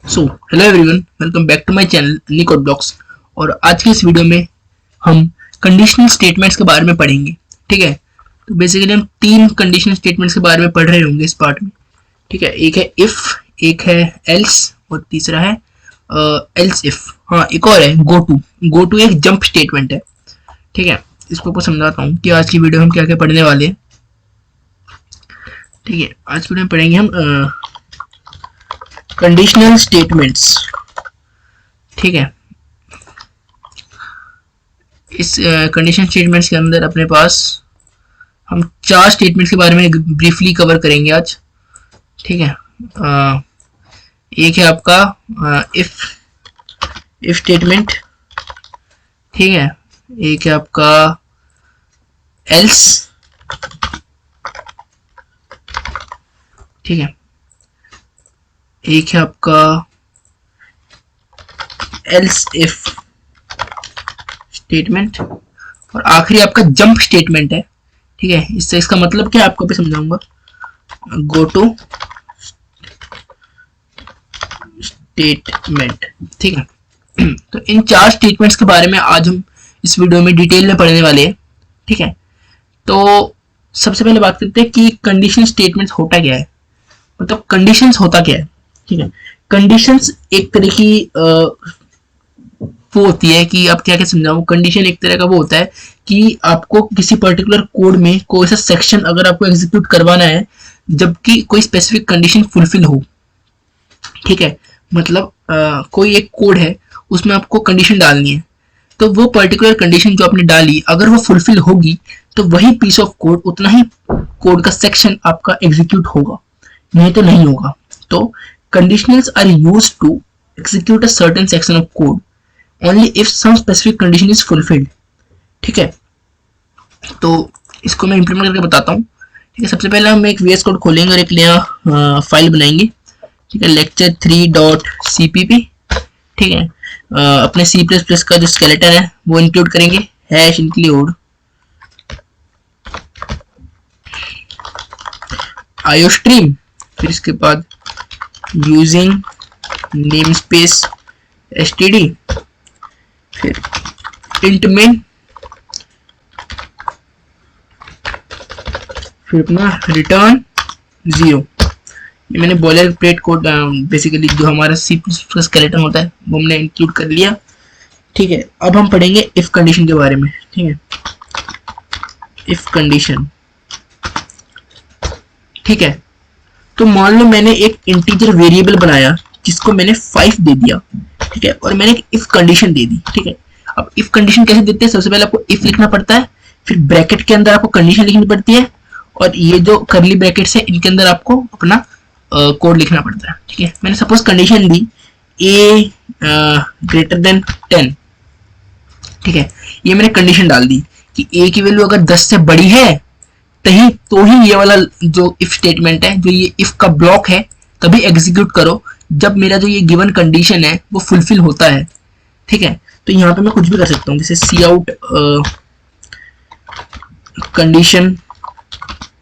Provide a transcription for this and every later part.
So hello everyone, welcome back to my channel Niko blogs. और आज की इस वीडियो में हम कंडीशनल स्टेटमेंट्स के बारे में पढ़ेंगे। ठीक है, तो बेसिकली हम तीन कंडीशनल स्टेटमेंट्स के बारे में पढ़ रहे होंगे इस पार्ट में। ठीक है, एक है इफ, एक है एल्स और तीसरा है एल्स इफ। हाँ, एक और है गो टू। गो टू एक जंप स्टेटमेंट है। ठीक है, इसको आपको समझाता हूँ कि आज की वीडियो में हम क्या क्या पढ़ने वाले हैं। ठीक है, आज की वीडियो में पढ़ेंगे हम कंडीशनल स्टेटमेंट्स। ठीक है, इस कंडीशन स्टेटमेंट्स के अंदर अपने पास हम चार स्टेटमेंट्स के बारे में ब्रीफली कवर करेंगे आज। ठीक है, एक है आपका इफ स्टेटमेंट। ठीक है, एक है आपका एल्स। ठीक है, एक है आपका एल्स इफ स्टेटमेंट और आखिरी आपका जंप स्टेटमेंट है। ठीक है, इससे इसका मतलब क्या आपको भी समझाऊंगा। Go to statement. ठीक है, तो इन चार स्टेटमेंट्स के बारे में आज हम इस वीडियो में डिटेल में पढ़ने वाले हैं। ठीक है, तो सबसे पहले बात करते हैं कि कंडीशनल स्टेटमेंट्स होता क्या है, मतलब कंडीशंस होता क्या है। ठीक है, कंडीशंस एक तरह की वो होती है कि आप क्या क्या समझाऊं। कंडीशन एक तरह का वो होता है कि आपको किसी पर्टिकुलर कोड में कोई सा सेक्शन अगर आपको एग्जीक्यूट करवाना है जबकि कोई स्पेसिफिक कंडीशन फुलफिल हो। ठीक है, मतलब कोई एक कोड है, उसमें आपको कंडीशन डालनी है, तो वो पर्टिकुलर कंडीशन जो आपने डाली अगर वो फुलफिल होगी तो वही पीस ऑफ कोड, उतना ही कोड का सेक्शन आपका एग्जीक्यूट होगा, नहीं तो नहीं होगा। तो conditionals are used to execute a certain section of code only if some specific condition is fulfilled। ठीक है, तो इसको मैं इंप्लीमेंट करके बताता हूँ। ठीक है, सबसे पहले हम एक VS कोड खोलेंगे और एक नया फाइल बनाएंगे। ठीक है, lecture3.cpp। ठीक है, अपने C++ का जो स्केलेटन है वो इंक्लूड करेंगे, हैश इंक्लूड iostream। फिर इसके बाद यूजिंग नेमस्पेस std, फिर int main, फिर अपना रिटर्न 0। ये मैंने बॉयलर प्लेट कोड बेसिकली जो हमारा C++ का स्केलेटन होता है वो हमने इंक्लूड कर लिया। ठीक है, अब हम पढ़ेंगे इफ कंडीशन के बारे में। ठीक है, इफ कंडीशन। ठीक है, तो मान लो मैंने एक इंटीजर वेरिएबल बनाया जिसको मैंने 5 दे दिया। ठीक है, और मैंने एक इफ कंडीशन दे दी। ठीक है, अब इफ कंडीशन कैसे देते हैं, सबसे पहले आपको इफ लिखना पड़ता है, फिर ब्रैकेट के अंदर आपको कंडीशन लिखनी पड़ती है, और ये जो करली ब्रैकेट्स है इनके अंदर आपको अपना कोड लिखना पड़ता है। ठीक है, मैंने suppose condition the a greater than 10। ठीक है, ये मैंने कंडीशन डाल दी कि a की वैल्यू अगर 10 से बड़ी है तभी तो ही ये वाला जो इफ स्टेटमेंट है, जो ये इफ का ब्लॉक है, तभी एग्जीक्यूट करो जब मेरा जो ये गिवन कंडीशन है वो फुलफिल होता है। ठीक है, तो यहाँ पे मैं कुछ भी कर सकता हूँ, जैसे सी आउट कंडीशन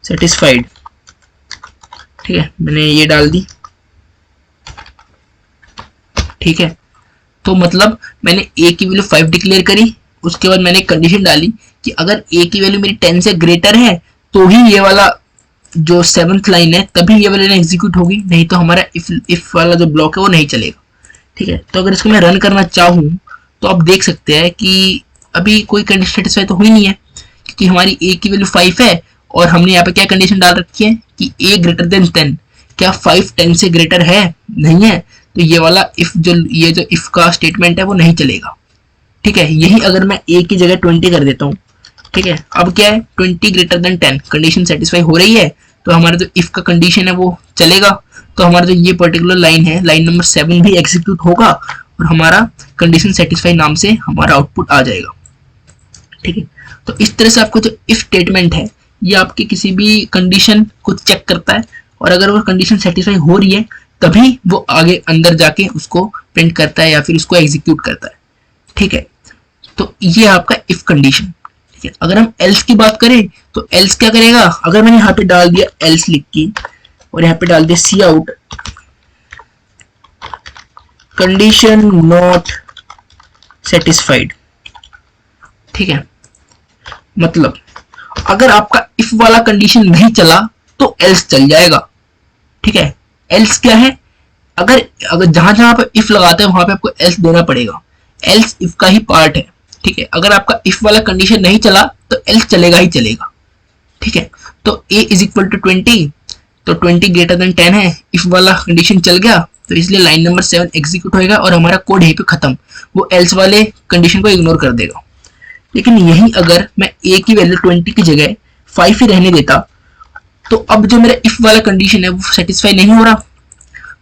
सेटिस्फाइड। ठीक है, मैंने ये डाल दी। ठीक है, तो मतलब मैंने a की वैल्यू 5 डिक्लेयर करी, उसके बाद मैंने कंडीशन डाली कि अगर a की वैल्यू मेरी 10 से ग्रेटर है तो ही ये वाला जो 7th लाइन है तभी ये वाली लाइन एग्जीक्यूट होगी, नहीं तो हमारा इफ वाला जो ब्लॉक है वो नहीं चलेगा। ठीक है, तो अगर इसको मैं रन करना चाहूँ तो आप देख सकते हैं कि अभी कोई कंडीशन सेटिस्फाई तो हुई नहीं है, क्योंकि हमारी a की वैल्यू 5 है और हमने यहाँ पे क्या कंडीशन डाल रखी है कि a ग्रेटर देन 10। क्या 5 10 से ग्रेटर है? नहीं है, तो ये वाला ये जो इफ का स्टेटमेंट है वो नहीं चलेगा। ठीक है, यही अगर मैं a की जगह 20 कर देता हूँ। ठीक है, अब क्या है, 20 ग्रेटर देन 10 कंडीशन सेटिस्फाई हो रही है, तो हमारा जो इफ का कंडीशन है वो चलेगा, तो हमारा जो ये पर्टिकुलर लाइन है, लाइन नंबर 7 भी एग्जीक्यूट होगा और हमारा कंडीशन सेटिस्फाई नाम से हमारा आउटपुट आ जाएगा। ठीक है, तो इस तरह से आपको जो इफ स्टेटमेंट है ये आपकी किसी भी कंडीशन को चेक करता है, और अगर वो कंडीशन सेटिस्फाई हो रही है तभी वो आगे अंदर जाके उसको प्रिंट करता है या फिर उसको एग्जीक्यूट करता है। ठीक है, तो ये आपका इफ कंडीशन। ठीक है, अगर हम एल्स की बात करें तो एल्स क्या करेगा, अगर मैंने यहाँ पे डाल दिया एल्स लिख के और यहाँ पे डाल दिया सी आउट कंडीशन नॉट सेटिस्फाइड। ठीक है, मतलब अगर आपका इफ वाला कंडीशन नहीं चला तो एल्स चल जाएगा। ठीक है, एल्स क्या है, अगर अगर जहां जहां पर इफ लगाते हैं वहां पे आपको एल्स देना पड़ेगा, एल्स इफ का ही पार्ट है। ठीक है, अगर आपका इफ वाला कंडीशन नहीं चला तो एल्स चलेगा ही चलेगा। ठीक है, तो a इज इक्वल टू 20, तो 20 ग्रेटर देन 10 है, इफ वाला कंडीशन चल गया तो इसलिए लाइन नंबर 7 एग्जीक्यूट होएगा और हमारा कोड यहीं पे खत्म, वो एल्स वाले कंडीशन को इग्नोर कर देगा। लेकिन यही अगर मैं a की वैल्यू 20 की जगह 5 ही रहने देता तो अब जो मेरा इफ वाला कंडीशन है वो सेटिस्फाई नहीं हो रहा,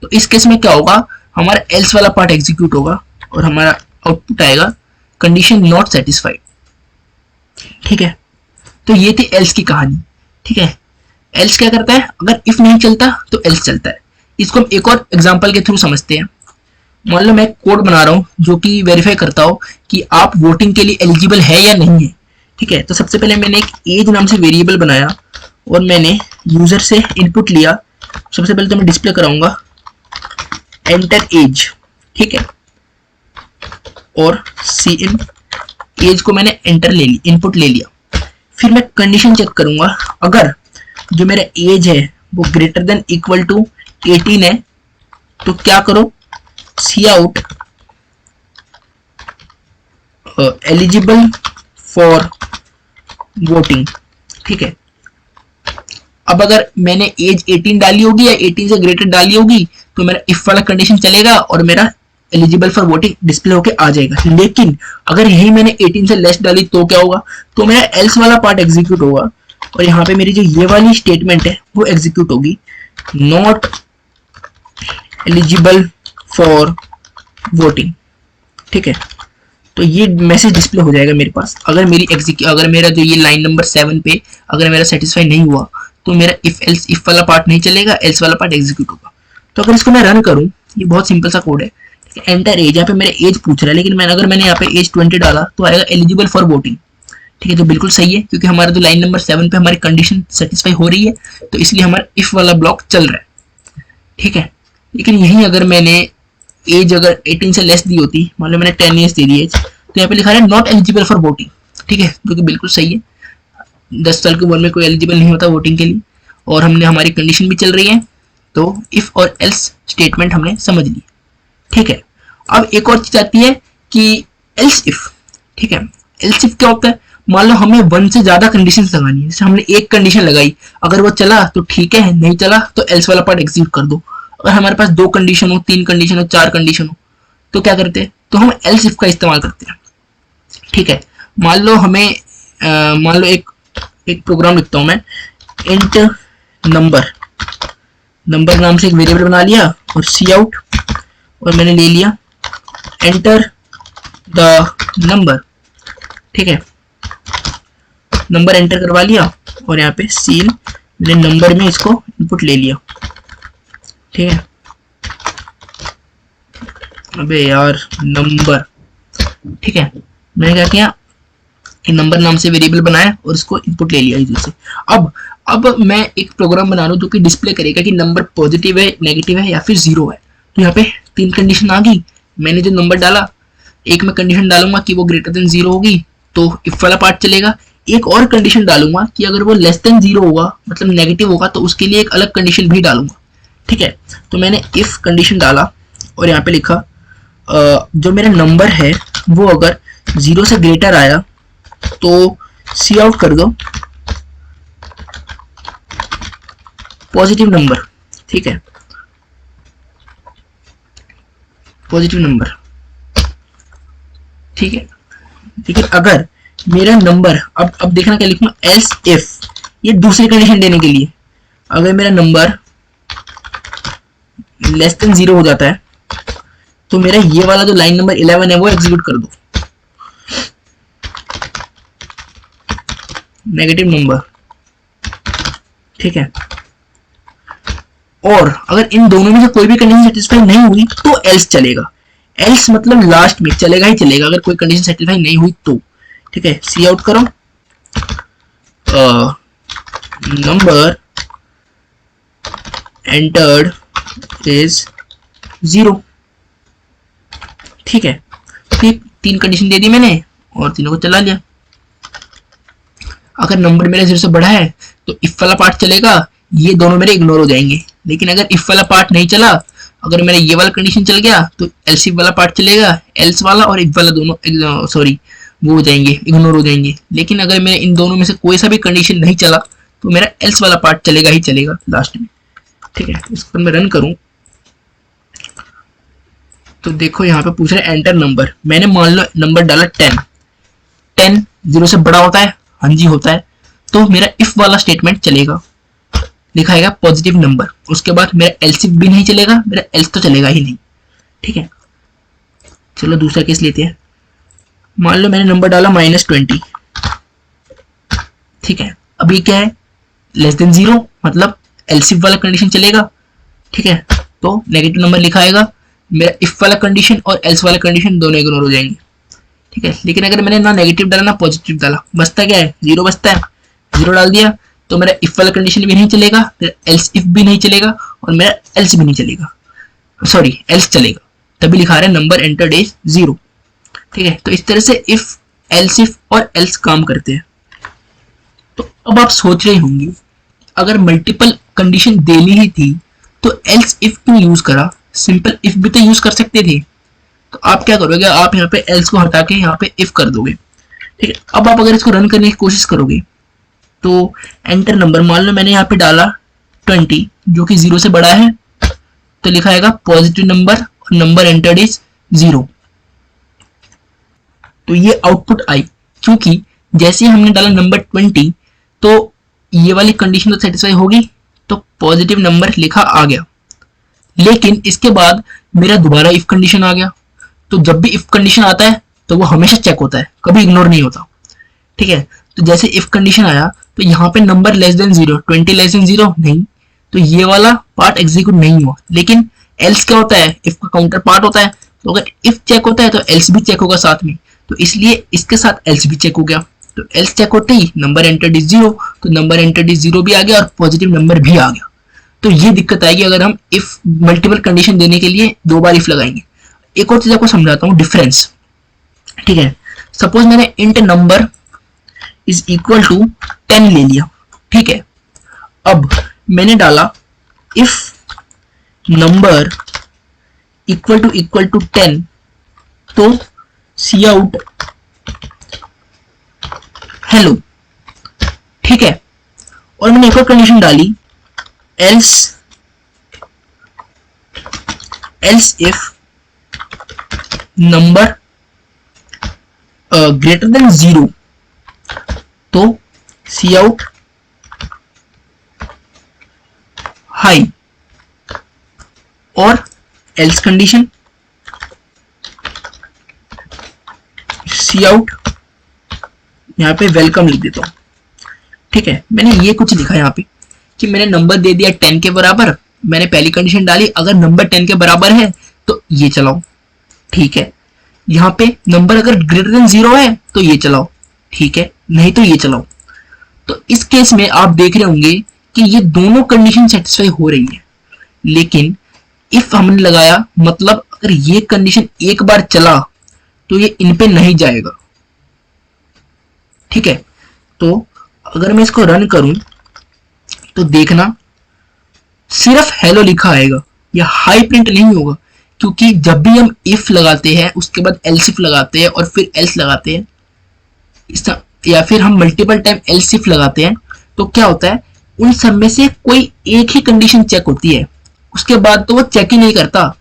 तो इस केस में क्या होगा, हमारा एल्स वाला पार्ट एग्जीक्यूट होगा और हमारा आउटपुट आएगा कंडीशन नॉट सेटिस्फाइड। ठीक है, तो ये थी एल्स की कहानी। ठीक है, एल्स क्या करता है, अगर इफ नहीं चलता तो एल्स चलता है। इसको हम एक और एग्जांपल के थ्रू समझते हैं। मान लो मैं कोड बना रहा हूँ जो कि वेरीफाई करता हो कि आप वोटिंग के लिए एलिजिबल है या नहीं है। ठीक है, तो सबसे पहले मैंने एक एज नाम से वेरिएबल बनाया और मैंने यूजर से इनपुट लिया। सबसे पहले तो मैं डिस्प्ले कराऊंगा एंटर एज। ठीक है, और सी इन एज को मैंने एंटर ले ली, इनपुट ले लिया। फिर मैं कंडीशन चेक करूंगा, अगर जो मेरा एज है वो ग्रेटर देन इक्वल टू 18 है तो क्या करो, सी आउट एलिजिबल फॉर वोटिंग। ठीक है, अब अगर मैंने एज 18 डाली होगी या 18 से ग्रेटर डाली होगी तो मेरा इफ वाला कंडीशन चलेगा और मेरा एलिजिबल फॉर वोटिंग डिस्प्ले होके आ जाएगा। लेकिन अगर यही मैंने 18 से लेस डाली तो क्या होगा, तो मेरा एल्स वाला पार्ट एग्जीक्यूट होगा और यहाँ पे मेरी जो ये वाली स्टेटमेंट है वो एग्जीक्यूट होगी, नॉट एलिजिबल फॉर वोटिंग। ठीक है, तो ये मैसेज डिस्प्ले हो जाएगा मेरे पास। अगर मेरा जो ये लाइन नंबर 7 पे अगर मेरा सेटिस्फाई नहीं हुआ तो मेरा इफ वाला पार्ट नहीं चलेगा, एल्स वाला पार्ट एग्जीक्यूट होगा। तो अगर इसको मैं रन करूं, ये बहुत सिंपल सा कोड है। एंटर एज, यहाँ पे मेरा एज पूछ रहा है लेकिन अगर मैंने यहाँ पे एज 20 डाला तो आएगा एलिजिबल फॉर वोटिंग। ठीक है, जो बिल्कुल सही है क्योंकि हमारा जो लाइन नंबर 7 पे हमारी कंडीशन सेटिस्फाई हो रही है तो इसलिए हमारा इफ वाला ब्लॉक चल रहा है। ठीक है, लेकिन यही अगर मैंने एज अगर 18 से लेस दी होती, मान लो मैंने 10 ईयर्स दे दी एज, तो यहाँ पे लिखा है नॉट एलिजिबल फॉर वोटिंग। ठीक है, जो कि बिल्कुल सही है। 10 साल की उम्र में कोई एलिजिबल नहीं होता वोटिंग के लिए और हमने हमारी कंडीशन भी चल रही है, तो इफ और एल्स स्टेटमेंट हमने समझ ली। ठीक है, अब एक और चीज आती है कि एल्स इफ। ठीक है, एल्स इफ क्या होता है, मान लो हमें 1 से ज्यादा कंडीशन लगानी है। जैसे हमने एक कंडीशन लगाई, अगर वो चला तो ठीक है, नहीं चला तो एल्स वाला पार्ट एग्जीक्यूट कर दो। अगर हमारे पास 2 कंडीशन हो, 3 कंडीशन हो, 4 कंडीशन हो तो क्या करते हैं, तो हम एल्स इफ का इस्तेमाल करते हैं। ठीक है, मान लो एक प्रोग्राम लिखता हूं मैं, इंट नंबर नाम से एक वेरिएबल बना लिया और सी आउट, और मैंने ले लिया एंटर द नंबर। ठीक है, नंबर एंटर करवा लिया और यहाँ पे सीन मैंने नंबर में इसको इनपुट ले लिया। ठीक है, अबे यार नंबर। ठीक है, मैंने क्या किया, नंबर नाम से वेरिएबल बनाया और इसको इनपुट ले लिया इधर से। अब मैं एक प्रोग्राम बना रहा हूँ जो कि डिस्प्ले करेगा कि नंबर पॉजिटिव है, नेगेटिव है या फिर 0 है। तो यहाँ पे 3 कंडीशन आ गई। मैंने जो नंबर डाला, एक मैं कंडीशन डालूंगा कि वो ग्रेटर देन 0 होगी तो इफ वाला पार्ट चलेगा। एक और कंडीशन डालूंगा कि अगर वो लेस देन 0 होगा, मतलब नेगेटिव होगा, तो उसके लिए एक अलग कंडीशन भी डालूंगा। ठीक है, तो मैंने इफ कंडीशन डाला और यहाँ पे लिखा जो मेरा नंबर है वो अगर 0 से ग्रेटर आया तो सी आउट कर दो पॉजिटिव नंबर। ठीक है, पॉजिटिव नंबर। ठीक है, लेकिन अगर मेरा नंबर अब देखना क्या लिखूंगा, एल्स इफ, ये दूसरी कंडीशन देने के लिए, अगर मेरा नंबर लेस देन 0 हो जाता है तो मेरा ये वाला जो लाइन नंबर 11 है वो एग्जीक्यूट कर दो, नेगेटिव नंबर। ठीक है, और अगर इन दोनों में से कोई भी कंडीशन सेटिस्फाई नहीं हुई तो एल्स चलेगा। एल्स मतलब लास्ट में चलेगा ही चलेगा अगर कोई कंडीशन सेटिस्फाई नहीं हुई तो। ठीक है, सी आउट करो नंबर एंटर्ड इज 0। ठीक है, फिर 3 कंडीशन दे दी मैंने और तीनों को चला लिया। अगर नंबर मेरा 0 से बड़ा है तो इफ वाला पार्ट चलेगा, ये दोनों मेरे इग्नोर हो जाएंगे। लेकिन अगर इफ वाला पार्ट नहीं चला, अगर मेरा ये वाला कंडीशन चल गया तो एल्स इफ वाला पार्ट चलेगा, एल्स वाला और इफ वाला दोनों सॉरी वो हो जाएंगे, इग्नोर हो जाएंगे। लेकिन अगर मेरे इन दोनों में से कोई सा भी कंडीशन नहीं चला तो मेरा एल्स वाला पार्ट चलेगा ही चलेगा लास्ट में। ठीक है, इसको मैं रन करूं तो देखो यहाँ पे पूछ रहा है एंटर नंबर। मैंने मान लो नंबर डाला 10, 10 0 से बड़ा होता है, हाँ जी होता है, तो मेरा इफ वाला स्टेटमेंट चलेगा, लिखाएगा पॉजिटिव नंबर। उसके बाद मेरा एल्स इफ भी नहीं चलेगा, मेरा एल्स तो चलेगा ही नहीं। ठीक है, चलो दूसरा केस लेते हैं। मान लो मैंने नंबर डाला -20, ठीक है, अभी क्या है लेस देन 0, मतलब एल्स इफ वाला कंडीशन चलेगा। ठीक है, तो नेगेटिव नंबर लिखाएगा, मेरा इफ वाला कंडीशन और एल्स वाला कंडीशन दोनों इग्नोर हो जाएंगे। ठीक है, लेकिन अगर मैंने ना नेगेटिव डाला ना पॉजिटिव डाला, बचता क्या है 0 बचता है। 0 डाल दिया तो मेरा इफ वाला कंडीशन भी नहीं चलेगा, मेरा एल्स इफ भी नहीं चलेगा और मेरा एल्स भी नहीं चलेगा, सॉरी एल्स चलेगा, तभी लिखा रहा है नंबर एंटर्ड इज 0। ठीक है, तो इस तरह से इफ, एल्स इफ और एल्स काम करते हैं। तो अब आप सोच रहे होंगे अगर मल्टीपल कंडीशन देनी ही थी तो एल्स इफ क्यों यूज करा, सिंपल इफ भी तो यूज कर सकते थे। तो आप क्या करोगे, आप यहाँ पे एल्स को हटा के यहाँ पे इफ कर दोगे। ठीक है, अब आप अगर इसको रन करने की कोशिश करोगे तो एंटर नंबर, मान लो मैंने यहाँ पे डाला 20 जो कि 0 से बड़ा है, तो लिखा आएगा पॉजिटिव नंबर और नंबर एंटर्ड इज 0। तो ये आउटपुट आई, क्योंकि जैसे ही हमने डाला नंबर 20 तो ये वाली कंडीशन तो सेटिस्फाई होगी, तो पॉजिटिव नंबर लिखा आ गया। लेकिन इसके बाद मेरा दोबारा इफ कंडीशन आ गया, तो जब भी इफ कंडीशन आता है तो वो हमेशा चेक होता है, कभी इग्नोर नहीं होता। ठीक है, तो जैसे इफ कंडीशन आया तो यहाँ पे number less than 0, 20 less than 0 नहीं, तो ये वाला पार्ट एग्जीक्यूट नहीं हुआ। लेकिन एल्स क्या होता है, इफ का काउंटर पार्ट होता है, तो अगर इफ चेक होता है तो एल्स भी चेक होगा साथ में, तो इसलिए इसके साथ एल्स भी चेक हो गया। तो एल्स चेक होते ही नंबर एंटर्ड इज 0, तो नंबर एंटर्ड इज 0 भी आ गया और पॉजिटिव नंबर भी आ गया। तो ये दिक्कत आएगी अगर हम इफ मल्टीपल कंडीशन देने के लिए 2 बार इफ लगाएंगे। एक और चीज आपको समझाता हूँ, डिफरेंस। ठीक है, सपोज मैंने int number is equal to 10 ले लिया। ठीक है, अब मैंने डाला इफ नंबर इक्वल टू 10, तो सी आउट हेलो। ठीक है, और मैंने एक और कंडीशन डाली, else if number greater than 0, तो सी आउट हाई। और एल्स कंडीशन सी आउट, यहाँ पे वेलकम लिख देता हूँ। ठीक है, मैंने ये कुछ लिखा यहाँ पे कि मैंने नंबर दे दिया 10 के बराबर, मैंने पहली कंडीशन डाली अगर नंबर 10 के बराबर है तो ये चलाओ। ठीक है, यहाँ पे नंबर अगर ग्रेटर देन 0 है तो ये चलाओ, ठीक है, नहीं तो ये चलाओ। तो इस केस में आप देख रहे होंगे कि ये दोनों कंडीशन सेटिस्फाई हो रही है। लेकिन इफ हमने लगाया, मतलब अगर ये कंडीशन एक बार चला तो ये इन पे नहीं जाएगा। ठीक है, तो अगर मैं इसको रन करूं तो देखना सिर्फ हेलो लिखा आएगा, या हाई प्रिंट नहीं होगा, क्योंकि जब भी हम इफ लगाते हैं उसके बाद एल्स इफ लगाते हैं और फिर एल्स लगाते हैं, या फिर हम मल्टीपल टाइम एल्स इफ लगाते हैं, तो क्या होता है उन सब में से कोई एक ही कंडीशन चेक होती है, उसके बाद तो वो चेक ही नहीं करता,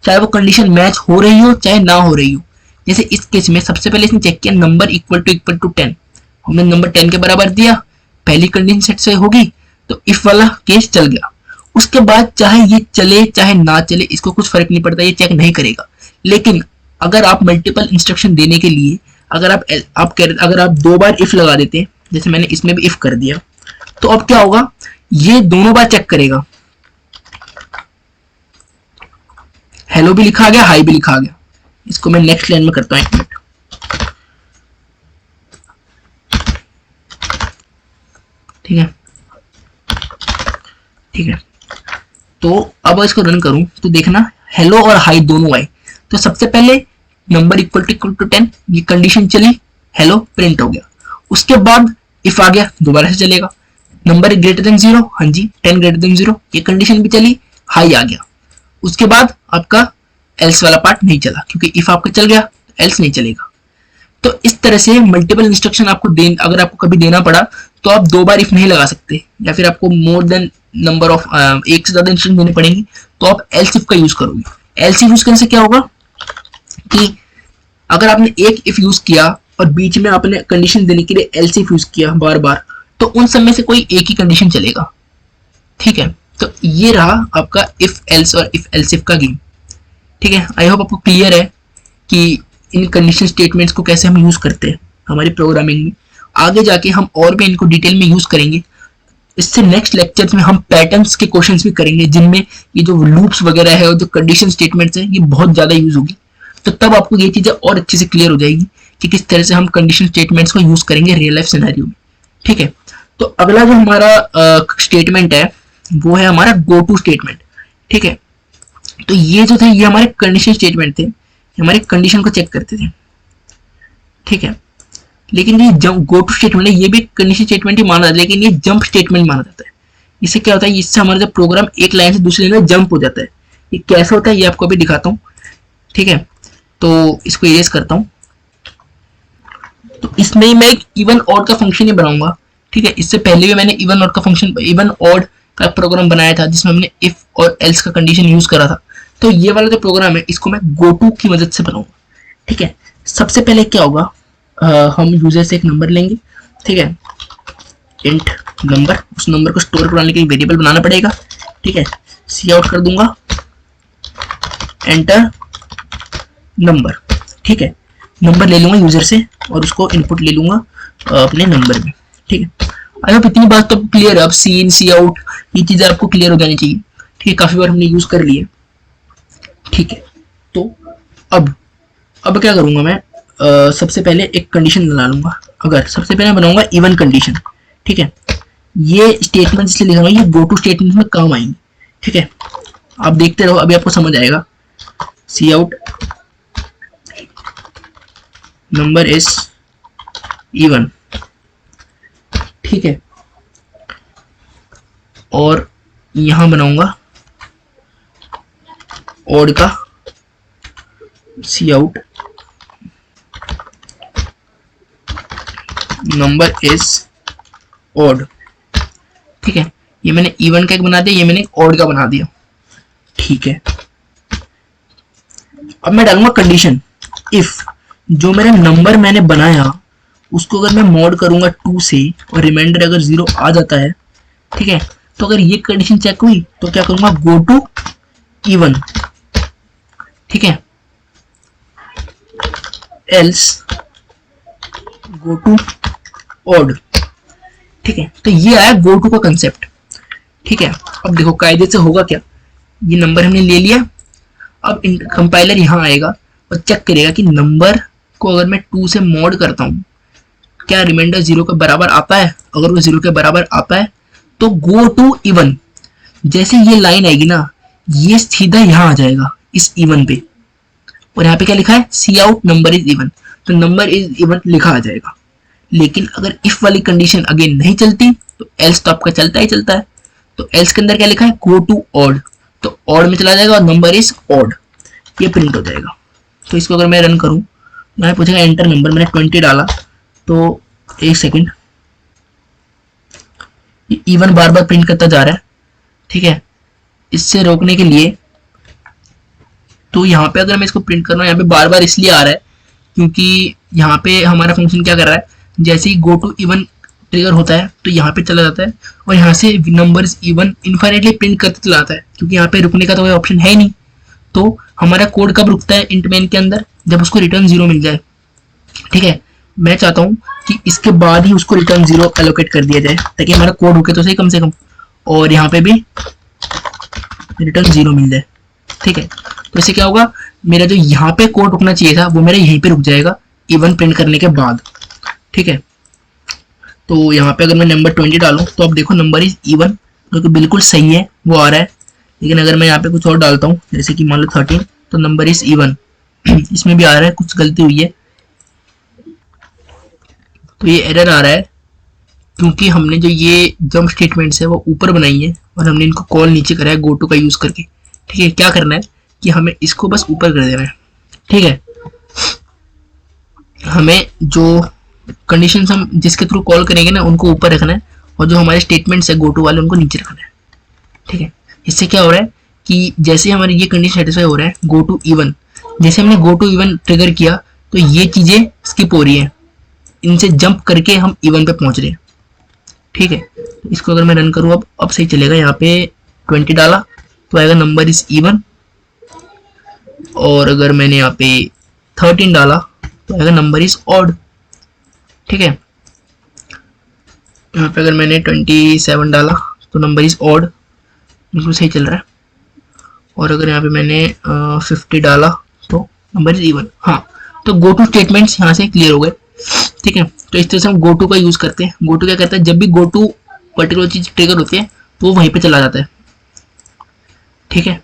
चाहे वो कंडीशन मैच हो रही हो चाहे ना हो रही हो। जैसे इस केस में सबसे पहले इसने चेक किया नंबर इक्वल टू 10, हमने नंबर 10 के बराबर दिया, पहली कंडीशन सेटिस्फाई होगी तो इफ वाला केस चल गया। उसके बाद चाहे ये चले चाहे ना चले इसको कुछ फर्क नहीं पड़ता, ये चेक नहीं करेगा। लेकिन अगर आप मल्टीपल इंस्ट्रक्शन देने के लिए अगर आप 2 बार इफ लगा देते हैं, जैसे मैंने इसमें भी इफ कर दिया, तो अब क्या होगा, ये दोनों बार चेक करेगा, हेलो भी लिखा गया, हाई भी लिखा गया। इसको मैं नेक्स्ट लाइन में करता हूं, 1 मिनट। ठीक है, ठीक है, तो अब इसको रन करूं तो देखना हेलो और हाई दोनों आए। तो सबसे पहले नंबर इक्वल टू 10, ये कंडीशन चली, हेलो प्रिंट हो गया। उसके बाद इफ आ गया, दोबारा से चलेगा, नंबर ग्रेटर देन 0, हाँ जी 10 ग्रेटर देन 0, ये कंडीशन भी चली, हाई आ गया। उसके बाद आपका एल्स वाला पार्ट नहीं चला, क्योंकि इफ आपका चल गया एल्स नहीं चलेगा। तो इस तरह से मल्टीपल इंस्ट्रक्शन आपको अगर आपको कभी देना पड़ा तो आप 2 बार इफ नहीं लगा सकते, या फिर आपको मोर देन नंबर ऑफ एक से ज्यादा इंस्ट्रक्शन देने पड़ेंगे, तो आप एल्स इफ का यूज करोगे। एल्स इफ यूज करने से क्या होगा कि अगर आपने एक इफ यूज किया और बीच में आपने कंडीशन देने के लिए एल्स इफ यूज किया बार बार, तो उन सब में से कोई एक ही कंडीशन चलेगा, ठीक है। तो ये रहा आपका इफ एल्स और इफ एल्स इफ का गेम, ठीक है। आई होप आपको क्लियर है कि इन कंडीशन स्टेटमेंट्स को कैसे हम यूज करते हैं हमारी प्रोग्रामिंग में। आगे जाके हम और भी इनको डिटेल में यूज करेंगे। इससे नेक्स्ट लेक्चर्स में हम पैटर्न्स के क्वेश्चंस भी करेंगे, जिनमें ये जो लूप्स वगैरह है और जो कंडीशन स्टेटमेंट्स है ये बहुत ज्यादा यूज होगी। तो तब आपको ये चीजें और अच्छे से क्लियर हो जाएगी कि किस तरह से हम कंडीशन स्टेटमेंट्स को यूज करेंगे रियल लाइफ सिनेरियो में, ठीक है। तो अगला जो हमारा स्टेटमेंट है वो है हमारा गो टू स्टेटमेंट, ठीक है। तो ये जो थे ये हमारे कंडीशन स्टेटमेंट थे, हमारे कंडीशन को चेक करते थे, ठीक है। लेकिन ये गो टू स्टेटमेंट है, ये भी कंडीशन स्टेटमेंट ही माना जाता है, लेकिन ये जंप स्टेटमेंट माना जाता है। इससे क्या होता है, इससे हमारा जब प्रोग्राम एक लाइन से दूसरी लाइन में जंप हो जाता है। ये कैसे होता है ये आपको अभी दिखाता हूँ, ठीक है। तो इसको इरेज करता हूँ। तो इसमें मैं एक इवन ऑड का फंक्शन ही बनाऊंगा, ठीक है। इससे पहले भी मैंने इवन ऑड का फंक्शन, इवन ऑड का प्रोग्राम बनाया था जिसमें हमने इफ और एल्स का कंडीशन यूज करा था। तो ये वाला जो प्रोग्राम है इसको मैं गो टू की मदद से बनाऊंगा, ठीक है। सबसे पहले क्या होगा, हम यूजर से एक नंबर लेंगे, ठीक है, इंट नंबर। उस नंबर को स्टोर कराने के लिए वेरिएबल बनाना पड़ेगा, ठीक है। सी आउट कर दूंगा, एंटर नंबर, ठीक है। नंबर ले लूंगा यूजर से और उसको इनपुट ले लूंगा अपने नंबर में, ठीक है। आई होप इतनी बात तो क्लियर है। अब सी इन सी आउट ये चीजें आपको क्लियर हो जानी चाहिए, ठीक है। काफी बार हमने यूज कर लिए, ठीक है। तो अब क्या करूंगा मैं, सबसे पहले एक कंडीशन बना लूंगा। अगर सबसे पहले बनाऊंगा इवन कंडीशन, ठीक है। ये स्टेटमेंट इसलिए लिखा हुआ है, ये गो टू स्टेटमेंट में काम आएंगे, ठीक है। आप देखते रहो, अभी आपको समझ आएगा। सी आउट नंबर इज इवन, ठीक है। और यहां बनाऊंगा ऑड का, सी आउट नंबर इज ऑड, ठीक है। ये मैंने इवन का एक बना दिया, ये मैंने ऑड का बना दिया, ठीक है। अब मैं डालूंगा कंडीशन, इफ जो मेरा नंबर मैंने बनाया उसको अगर मैं मॉड करूंगा 2 से और रिमाइंडर अगर 0 आ जाता है, ठीक है, तो अगर ये कंडीशन चेक हुई तो क्या करूंगा, गो टू इवन, ठीक है, एल्स गो टू ऑड, ठीक है। तो ये आया गो टू का कंसेप्ट, ठीक है। अब देखो कायदे से होगा क्या, ये नंबर हमने ले लिया। अब कंपाइलर यहां आएगा और चेक करेगा कि नंबर को अगर मैं 2 से मॉड करता हूं क्या रिमाइंडर 0 के बराबर आता है। अगर वो 0 के बराबर आता है तो गो टू इवन, जैसे ये लाइन आएगी ना ये सीधा यहां आ जाएगा इस इवन पे, और यहाँ पे क्या लिखा है, सी आउट नंबर इज इवन, तो नंबर इज इवन लिखा आ जाएगा। लेकिन अगर इफ वाली कंडीशन अगेन नहीं चलती तो एल्स तो आपका चलता ही चलता है। तो एल्स के अंदर क्या लिखा है, गो टू ऑड, तो ऑड में चला जाएगा और नंबर इज ऑड, ये प्रिंट हो जाएगा। तो इसको अगर मैं रन करूं, यहाँ पूछेगा एंटर नंबर, मैंने 20 डाला, तो एक सेकंड, इवन बार बार प्रिंट करता जा रहा है, ठीक है। इससे रोकने के लिए तो यहाँ पे अगर मैं इसको प्रिंट कर रहा हूँ, यहाँ पे बार बार इसलिए आ रहा है क्योंकि यहाँ पे हमारा फंक्शन क्या कर रहा है, जैसे ही गो टू इवन ट्रिगर होता है तो यहाँ पे चला जाता है और यहाँ से नंबर्स इवन इनफाइनाइटली प्रिंट करते चला जाता है, क्योंकि यहाँ पे रुकने का तो कोई ऑप्शन है ही नहीं। तो हमारा कोड कब रुकता है इंट मेन के अंदर, जब उसको रिटर्न 0 मिल जाए, ठीक है। मैं चाहता हूँ कि इसके बाद ही उसको रिटर्न 0 एलोकेट कर दिया जाए ताकि हमारा कोड रुके तो सही कम से कम, और यहाँ पे भी रिटर्न 0 मिल जाए, ठीक है। तो इससे क्या होगा, मेरा जो यहाँ पे कोड रुकना चाहिए था वो मेरा यहीं पे रुक जाएगा इवन प्रिंट करने के बाद, ठीक है। तो यहाँ पे अगर मैं नंबर 20 डालूं तो अब देखो नंबर इज इवन, जो कि बिल्कुल सही है वो आ रहा है। लेकिन अगर मैं यहाँ पे कुछ और डालता हूँ जैसे कि मान लो 13, तो नंबर इज इवन, इसमें भी आ रहा है कुछ गलती हुई है, तो ये एरर आ रहा है क्योंकि हमने जो ये जंप स्टेटमेंट्स है वो ऊपर बनाई है और हमने इनको कॉल नीचे करा है गो टू का यूज करके। ठीक है, क्या करना है कि हमें इसको बस ऊपर कर देना है। ठीक है, हमें जो कंडीशन हम जिसके थ्रू कॉल करेंगे ना उनको ऊपर रखना है और जो हमारे स्टेटमेंट्स है गो टू वाले उनको नीचे रखना है। ठीक है, इससे क्या हो रहा है कि जैसे हमारी ये कंडीशन सेटिस्फाई हो रहा है गो टू इवन, जैसे हमने गो टू इवन ट्रिगर किया तो ये चीजें स्किप हो रही हैं, इनसे जंप करके हम इवन पे पहुंच रहे हैं। ठीक है, तो इसको अगर मैं रन करूँ अब सही चलेगा। यहाँ पे 20 डाला तो आएगा नंबर इज इवन, और अगर मैंने यहाँ पे 13 डाला तो आएगा नंबर इज ऑड। ठीक है, यहाँ पे अगर मैंने 27 डाला तो नंबर इज ऑड, बिल्कुल सही चल रहा है। और अगर यहाँ पे मैंने 50 डाला तो नंबर इज इवन। हाँ, तो गो टू स्टेटमेंट्स यहाँ से क्लियर हो गए। ठीक है, तो इस तरह से हम गो टू का यूज करते हैं। गो टू क्या करता है, जब भी गो टू पर्टिकुलर चीज ट्रिगर होती है तो वो वहीं पे चला जाता है। ठीक है,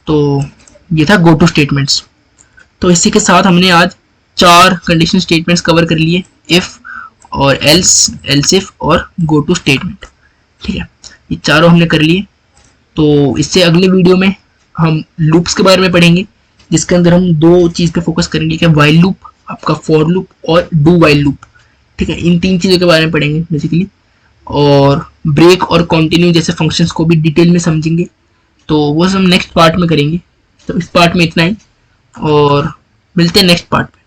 तो ये था गो टू स्टेटमेंट्स। तो इसी के साथ हमने आज 4 कंडीशन स्टेटमेंट्स कवर कर लिए, इफ और एल्स, एल्स इफ और गो टू स्टेटमेंट। ठीक है, ये चारों हमने कर लिए। तो इससे अगले वीडियो में हम लूप्स के बारे में पढ़ेंगे, जिसके अंदर हम 2 चीज पे फोकस करेंगे, क्या वाइल लूप, आपका फॉर लूप और डू वाइल लूप। ठीक है, इन 3 चीजों के बारे में पढ़ेंगे बेसिकली, और ब्रेक और कंटिन्यू जैसे फंक्शंस को भी डिटेल में समझेंगे। तो वो हम नेक्स्ट पार्ट में करेंगे। तो इस पार्ट में इतना ही, और मिलते हैं नेक्स्ट पार्ट में।